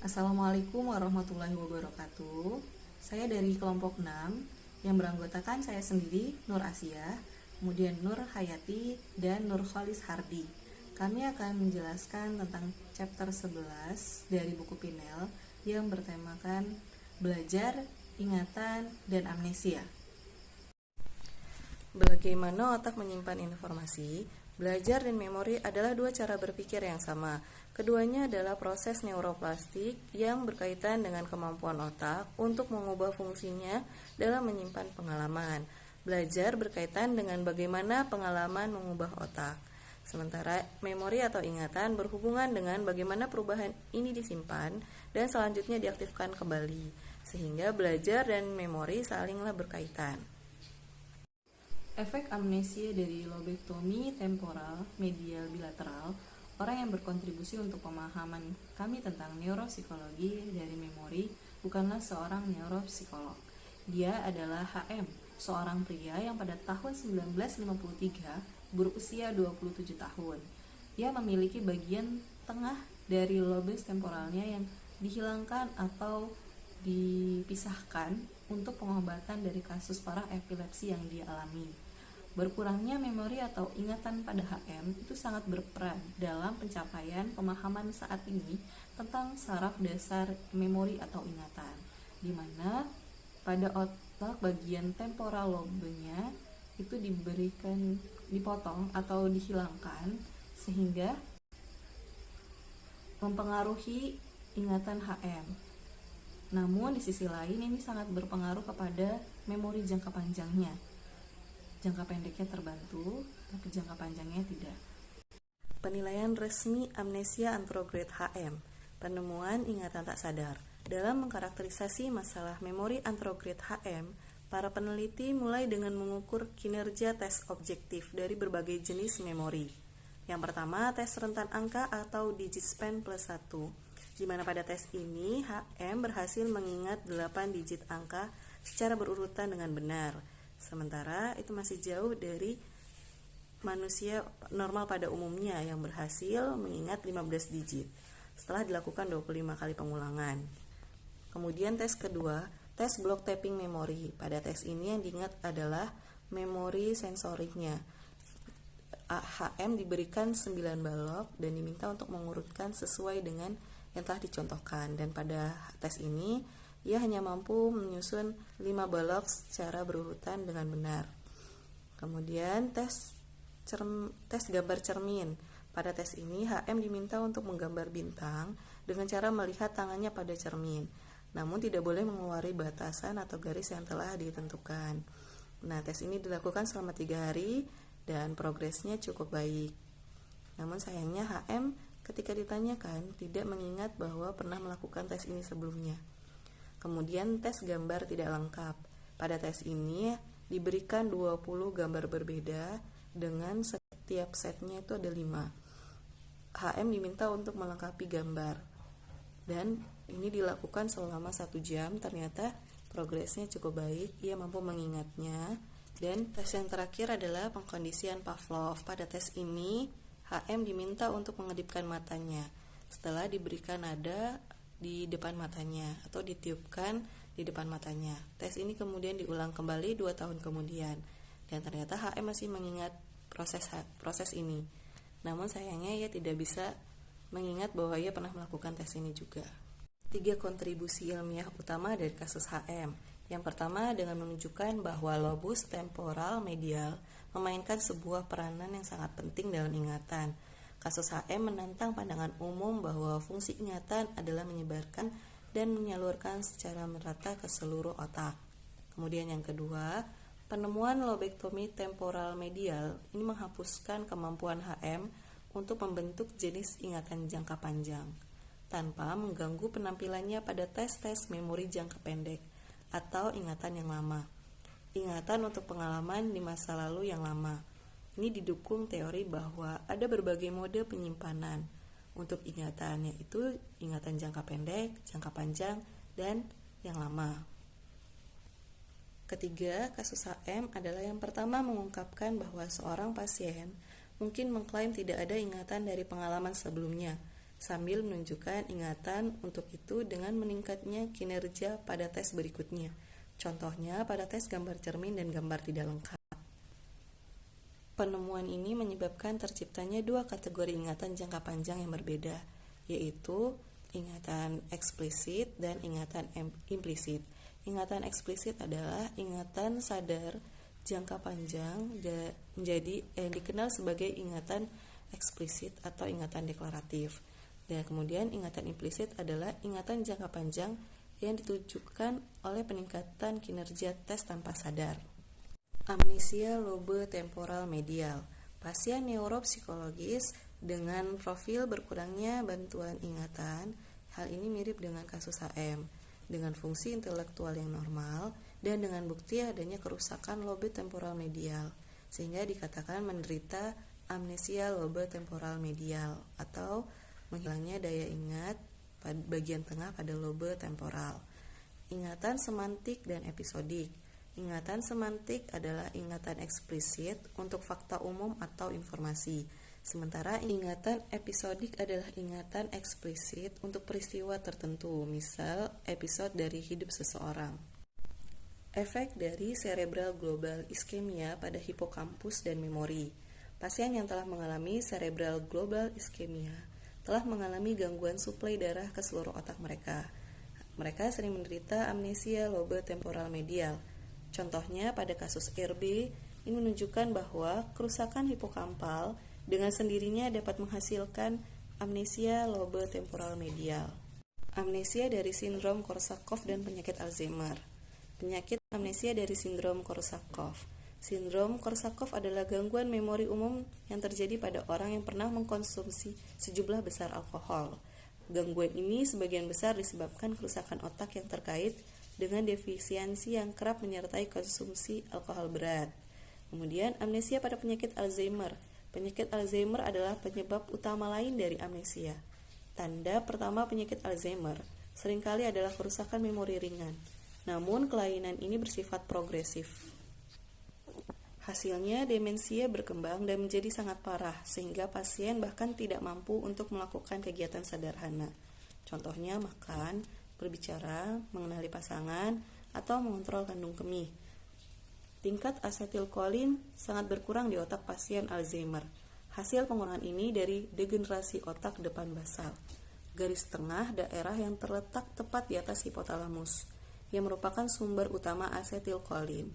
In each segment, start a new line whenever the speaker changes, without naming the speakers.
Assalamualaikum warahmatullahi wabarakatuh. Saya dari kelompok 6 yang beranggotakan saya sendiri, Nur Asia, kemudian Nur Hayati, dan Nur Khalis Hardi. Kami akan menjelaskan tentang chapter 11 dari buku Pinel yang bertemakan belajar, ingatan, dan amnesia. Bagaimana otak menyimpan informasi? Belajar dan memori adalah dua cara berpikir yang sama. Keduanya adalah proses neuroplastik yang berkaitan dengan kemampuan otak untuk mengubah fungsinya dalam menyimpan pengalaman. Belajar berkaitan dengan bagaimana pengalaman mengubah otak. Sementara memori atau ingatan berhubungan dengan bagaimana perubahan ini disimpan dan selanjutnya diaktifkan kembali. Sehingga belajar dan memori salinglah berkaitan. Efek amnesia dari lobektomi temporal medial bilateral, orang yang berkontribusi untuk pemahaman kami tentang neuropsikologi dari memori bukanlah seorang neuropsikolog. Dia adalah HM, seorang pria yang pada tahun 1953 berusia 27 tahun. Dia memiliki bagian tengah dari lobes temporalnya yang dihilangkan atau dipisahkan untuk pengobatan dari kasus parah epilepsi yang dia alami. Berkurangnya memori atau ingatan pada HM itu sangat berperan dalam pencapaian pemahaman saat ini tentang saraf dasar memori atau ingatan, di mana pada otak bagian temporal lobenya itu dipotong atau dihilangkan sehingga mempengaruhi ingatan HM. Namun di sisi lain ini sangat berpengaruh kepada memori jangka panjangnya. Jangka pendeknya terbantu, tapi jangka panjangnya tidak. Penilaian resmi amnesia anterograde HM, penemuan ingatan tak sadar. Dalam mengkarakterisasi masalah memori anterograde HM, para peneliti mulai dengan mengukur kinerja tes objektif dari berbagai jenis memori. Yang pertama, tes rentan angka atau digit span plus 1, di mana pada tes ini HM berhasil mengingat 8 digit angka secara berurutan dengan benar. Sementara itu masih jauh dari manusia normal pada umumnya yang berhasil mengingat 15 digit setelah dilakukan 25 kali pengulangan. Kemudian tes kedua, tes block tapping memori. Pada tes ini yang diingat adalah memori sensoriknya. HM diberikan 9 balok dan diminta untuk mengurutkan sesuai dengan yang telah dicontohkan. Dan pada tes ini ia hanya mampu menyusun 5 balok secara berurutan dengan benar. Kemudian tes gambar cermin. Pada tes ini HM diminta untuk menggambar bintang dengan cara melihat tangannya pada cermin. Namun tidak boleh mengeluarkan batasan atau garis yang telah ditentukan. Nah, tes ini dilakukan selama 3 hari dan progresnya cukup baik. Namun sayangnya HM ketika ditanyakan tidak mengingat bahwa pernah melakukan tes ini sebelumnya. Kemudian tes gambar tidak lengkap. Pada tes ini diberikan 20 gambar berbeda dengan setiap setnya itu ada 5. HM diminta untuk melengkapi gambar. Dan ini dilakukan selama 1 jam, ternyata progresnya cukup baik, ia mampu mengingatnya. Dan tes yang terakhir adalah pengkondisian Pavlov. Pada tes ini HM diminta untuk mengedipkan matanya setelah diberikan nada di depan matanya atau ditiupkan di depan matanya. Tes ini kemudian diulang kembali 2 tahun kemudian dan ternyata HM masih mengingat proses ini. Namun sayangnya ia tidak bisa mengingat bahwa ia pernah melakukan tes ini juga. 3 kontribusi ilmiah utama dari kasus HM. Yang pertama dengan menunjukkan bahwa lobus temporal medial memainkan sebuah peranan yang sangat penting dalam ingatan. Kasus HM menantang pandangan umum bahwa fungsi ingatan adalah menyebarkan dan menyalurkan secara merata ke seluruh otak. Kemudian yang kedua, penemuan lobektomi temporal medial ini menghapuskan kemampuan HM untuk membentuk jenis ingatan jangka panjang tanpa mengganggu penampilannya pada tes-tes memori jangka pendek atau ingatan yang lama. Ingatan untuk pengalaman di masa lalu yang lama. Ini didukung teori bahwa ada berbagai mode penyimpanan untuk ingatan, yaitu ingatan jangka pendek, jangka panjang, dan yang lama. Ketiga, kasus HM adalah yang pertama mengungkapkan bahwa seorang pasien mungkin mengklaim tidak ada ingatan dari pengalaman sebelumnya, sambil menunjukkan ingatan untuk itu dengan meningkatnya kinerja pada tes berikutnya. Contohnya pada tes gambar cermin dan gambar tidak lengkap. Penemuan ini menyebabkan terciptanya dua kategori ingatan jangka panjang yang berbeda, yaitu ingatan eksplisit dan ingatan implisit. Ingatan eksplisit adalah ingatan sadar jangka panjang menjadi yang dikenal sebagai ingatan eksplisit atau ingatan deklaratif. Dan kemudian ingatan implisit adalah ingatan jangka panjang yang ditujukan oleh peningkatan kinerja tes tanpa sadar. Amnesia lobe temporal medial. Pasien neuropsikologis dengan profil berkurangnya bantuan ingatan. Hal ini mirip dengan kasus HM, dengan fungsi intelektual yang normal dan dengan bukti adanya kerusakan lobe temporal medial, sehingga dikatakan menderita amnesia lobe temporal medial atau menghilangnya daya ingat pada bagian tengah pada lobe temporal. Ingatan semantik dan episodik. Ingatan semantik adalah ingatan eksplisit untuk fakta umum atau informasi, sementara ingatan episodik adalah ingatan eksplisit untuk peristiwa tertentu, misal episode dari hidup seseorang. Efek dari cerebral global ischemia pada hipokampus dan memori. Pasien yang telah mengalami cerebral global ischemia telah mengalami gangguan suplai darah ke seluruh otak mereka. Mereka sering menderita amnesia lobe temporal medial. Contohnya pada kasus RB, ini menunjukkan bahwa kerusakan hipokampal dengan sendirinya dapat menghasilkan amnesia lobe temporal medial. Amnesia dari sindrom Korsakoff dan penyakit Alzheimer. Penyakit amnesia dari sindrom Korsakoff. Sindrom Korsakoff adalah gangguan memori umum yang terjadi pada orang yang pernah mengkonsumsi sejumlah besar alkohol. Gangguan ini sebagian besar disebabkan kerusakan otak yang terkait dengan defisiensi yang kerap menyertai konsumsi alkohol berat. Kemudian amnesia pada penyakit Alzheimer. Penyakit Alzheimer adalah penyebab utama lain dari amnesia. Tanda pertama penyakit Alzheimer seringkali adalah kerusakan memori ringan. Namun kelainan ini bersifat progresif. Hasilnya demensia berkembang dan menjadi sangat parah sehingga pasien bahkan tidak mampu untuk melakukan kegiatan sederhana. Contohnya makan, berbicara, mengenali pasangan, atau mengontrol kandung kemih. Tingkat asetilkolin sangat berkurang di otak pasien Alzheimer. Hasil pengurangan ini dari degenerasi otak depan basal. Garis tengah daerah yang terletak tepat di atas hipotalamus, yang merupakan sumber utama asetilkolin.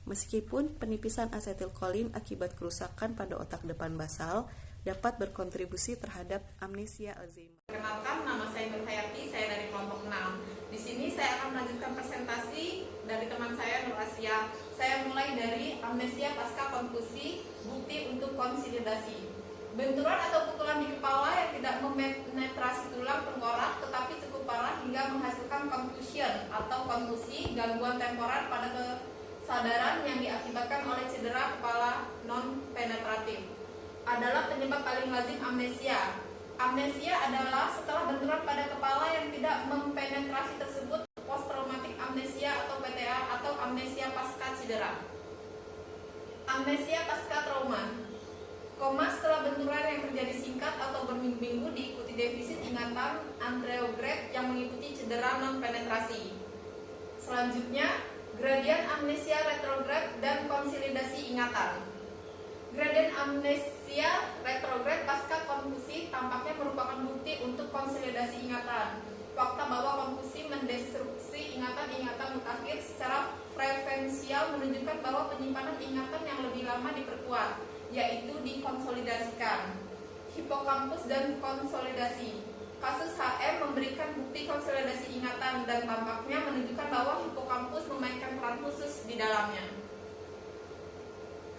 Meskipun penipisan asetilkolin akibat kerusakan pada otak depan basal dapat berkontribusi terhadap amnesia Alzheimer.
Perkenalkan, nama saya Nur Hayati, saya dari kelompok 6. Di sini saya akan melanjutkan presentasi dari teman saya Nur Asia. Saya mulai dari amnesia pasca kontusi, bukti untuk konsolidasi. Benturan atau pukulan di kepala yang tidak memenetrasi tulang tengkorak tetapi cukup parah hingga menghasilkan contusion atau kontusi, gangguan temporer pada kesadaran yang diakibatkan oleh cedera kepala non-penetratif adalah penyebab paling lazim amnesia. Amnesia adalah setelah benturan pada kepala yang tidak mempenetrasi tersebut, post-traumatic amnesia atau PTA atau amnesia pasca cedera. Amnesia pasca trauma. Koma setelah benturan yang terjadi singkat atau berminggu-minggu diikuti defisit ingatan anterograde yang mengikuti cedera non-penetrasi. Selanjutnya, gradien amnesia retrograde dan konsolidasi ingatan. Gradien amnesia retrograde pasca kontusi tampaknya merupakan bukti untuk konsolidasi ingatan. Fakta bahwa kontusi mendestruksi ingatan-ingatan mutakhir secara preferensial menunjukkan bahwa penyimpanan ingatan yang lebih lama diperkuat, yaitu dikonsolidasikan. Hipokampus dan konsolidasi. Kasus HM memberikan bukti konsolidasi ingatan dan tampaknya menunjukkan bahwa hipokampus memainkan peran khusus di dalamnya.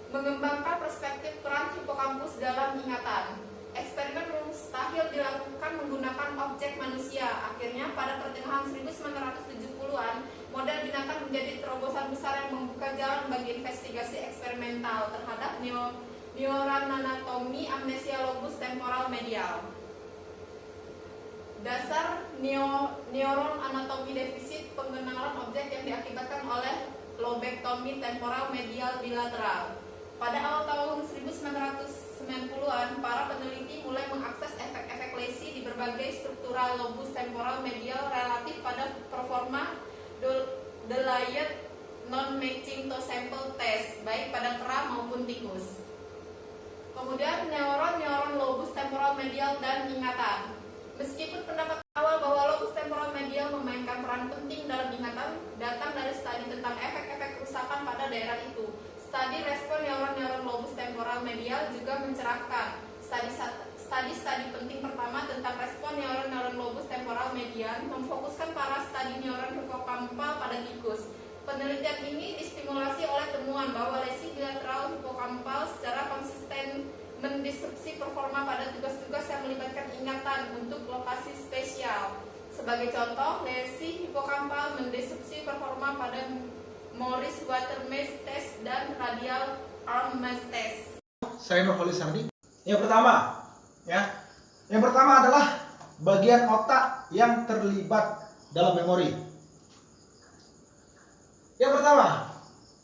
Mengembangkan perspektif peran hipokampus dalam ingatan. Eksperimen mustahil dilakukan menggunakan objek manusia. Akhirnya pada pertengahan 1970-an, model binatang menjadi terobosan besar yang membuka jalan bagi investigasi eksperimental terhadap neuroanatomi amnesia lobus temporal medial. Dasar neuron anatomi defisit pengenalan objek yang diakibatkan oleh lobektomi temporal medial bilateral. Pada awal tahun 1990, 90-an, para peneliti mulai mengakses efek-efek lesi di berbagai struktural lobus temporal medial relatif pada performa Delayed non-matching to sample test, baik pada kera maupun tikus. Kemudian neuron lobus temporal medial dan ingatan. Meskipun pendapat awal bahwa lobus temporal medial memainkan peran penting dalam ingatan datang dari studi tentang efek-efek kerusakan pada daerah itu, studi respon neuron lobus temporal medial juga mencerahkan. Studi penting pertama tentang respon neuron lobus temporal medial memfokuskan para studi neuron hipokampal pada tikus. Penelitian ini distimulasi oleh temuan bahwa lesi bilateral hipokampal secara konsisten mendisrupsi performa pada tugas-tugas yang melibatkan ingatan untuk lokasi spesial. Sebagai contoh, lesi hipokampal mendisrupsi performa pada Morris Quatermass test dan radial arm mass test.
Saya Nurholis Hardi. Yang pertama adalah bagian otak yang terlibat dalam memori.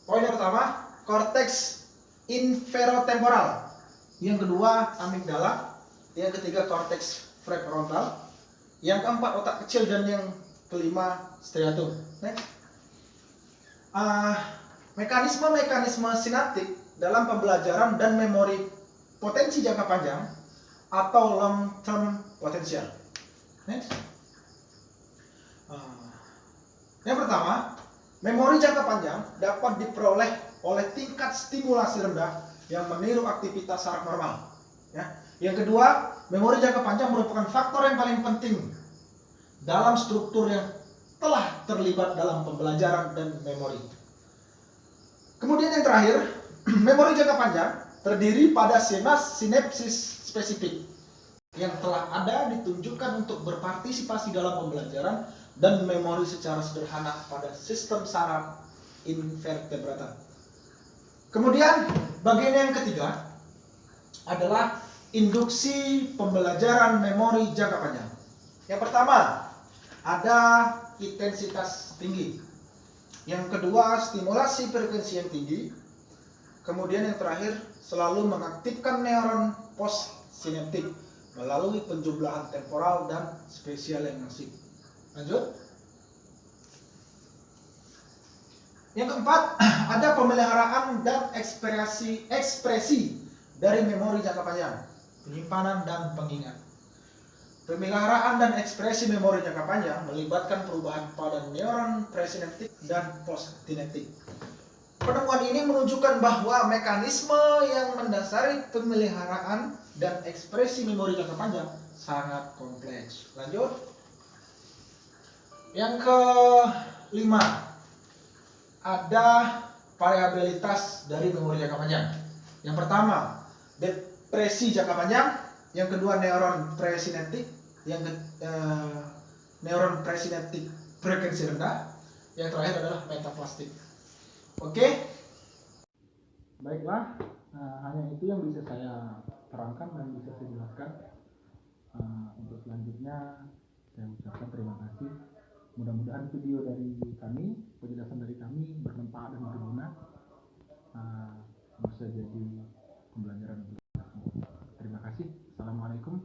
Poin yang pertama, korteks inferotemporal. Yang kedua, amigdala. Yang ketiga, korteks prefrontal. Yang keempat, otak kecil. Dan yang kelima, striatum. Mekanisme sinaptik dalam pembelajaran dan memori potensi jangka panjang atau long term potential. Yang pertama, memori jangka panjang dapat diperoleh oleh tingkat stimulasi rendah yang meniru aktivitas saraf normal. Yang kedua, memori jangka panjang merupakan faktor yang paling penting dalam struktur yang telah terlibat dalam pembelajaran dan memori. Kemudian yang terakhir, memori jangka panjang terdiri pada sinapsis spesifik yang telah ada ditunjukkan untuk berpartisipasi dalam pembelajaran dan memori secara sederhana pada sistem saraf invertebrata. Kemudian bagian yang ketiga adalah induksi pembelajaran memori jangka panjang. Yang pertama, ada intensitas tinggi. Yang kedua, stimulasi frekuensi yang tinggi. Kemudian yang terakhir, selalu mengaktifkan neuron postsinaptik melalui penjumlahan temporal dan spesial yang masif. Lanjut. Yang keempat, ada pemeliharaan dan ekspresi dari memori jangka panjang, penyimpanan dan pengingat. Pemeliharaan dan ekspresi memori jangka panjang melibatkan perubahan pada neuron presinaptik dan postsinaptik. Penemuan ini menunjukkan bahwa mekanisme yang mendasari pemeliharaan dan ekspresi memori jangka panjang sangat kompleks. Lanjut. Yang kelima, ada variabilitas dari memori jangka panjang. Yang pertama, depresi jangka panjang. Yang kedua, neuron presinaptik. Neuron presinaptik frekuensi rendah. Yang terakhir adalah metaplastik. Oke. Baiklah, hanya itu yang bisa saya terangkan dan bisa saya jelaskan. Untuk selanjutnya, saya ucapkan terima kasih. Mudah-mudahan video dari kami, penjelasan dari kami bermanfaat dan berguna, bisa jadi pembelajaran untuk kita semua. Terima kasih. Assalamualaikum.